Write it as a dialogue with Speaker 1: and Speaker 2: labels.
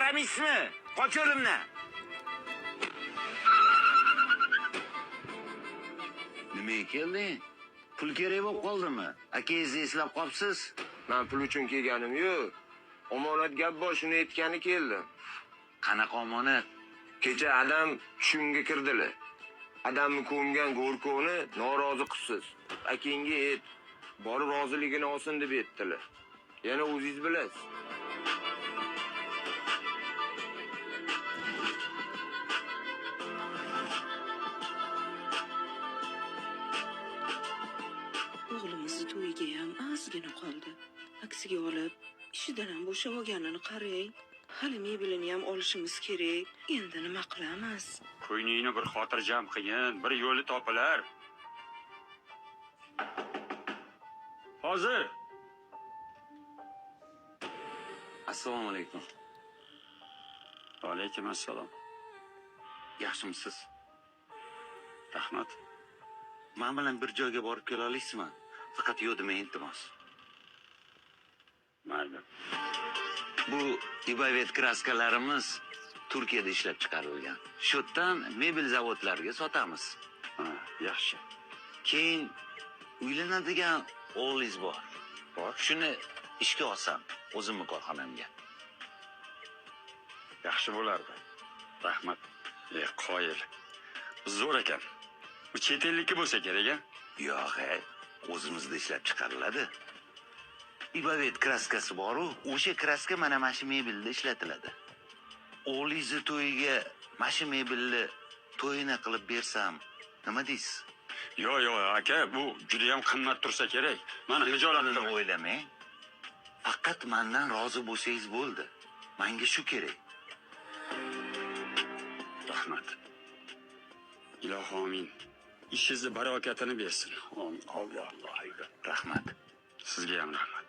Speaker 1: qaramaysizmi? Qoch yo'limdan. Nimaga kelding? Pul kerak bo'lib qoldimi? Akangizni eslab qopsiz?
Speaker 2: Men pul uchun kelganim yo'q. Omonat gap bor, shuni aytgani keldim.
Speaker 1: Qanaqa omonat?
Speaker 2: Kecha adam tushimga kirdilar. Adamni ko'mgan Go'rkovni norozi qilsiz. Akangga ayt, borib roziligini olsin deb aytdilar. Yana o'zingiz bilasiz.
Speaker 3: O'g'limizni to'yiga ham ozgina qoldi. Aksiga olib, ishidan ham bo'shab olganini qarang. Hali mebelini ham olishimiz kerak. Endi nima qilamiz?
Speaker 4: Ko'yningni bir xotirjam qilgin, bir yo'li topilar. Hozir.
Speaker 1: Assalomu alaykum.
Speaker 4: Va alaykum assalom.
Speaker 1: Yaxshimisiz?
Speaker 4: Rahmat.
Speaker 1: Men bilan bir joyga borib kela olasizmi? Faqat yo'dimay iltimos.
Speaker 4: Mayli.
Speaker 1: Bu Ibavet kraskalarimiz Turkiyada ishlab chiqarilgan. Shu yerdan mebel zavodlariga sotamiz.
Speaker 4: Ha, yaxshi.
Speaker 1: Keyin uylanadigan o'g'lingiz bor. Shuni ishga olsam o'zimni korxonamga.
Speaker 4: Yaxshi bo'lardi. Rahmat. Qoyil. Zo'r ekan. Bu chet ellikka bo'lsa kerak-a?
Speaker 1: Yo'q, o'zimizda ishlab chiqariladi. Ibavet kraskasi bor-ku, o'sha kraska mana shu mebelda ishlatiladi. O'g'lingizni to'yiga mana shu mebelni to'yini qilib bersam, nima deysiz?
Speaker 4: Yo'q, aka, bu juda ham qimmat tursa kerak. Mana hijolatni
Speaker 1: o'ylamang. Faqat mendan rozi bo'lsangiz bo'ldi. Menga shu kerak.
Speaker 4: Rahmat. Ilohi amin. Ishingizni barakatini bersin. Amin. Alloh.
Speaker 1: Rahmat.
Speaker 4: Sizga ham rahmat.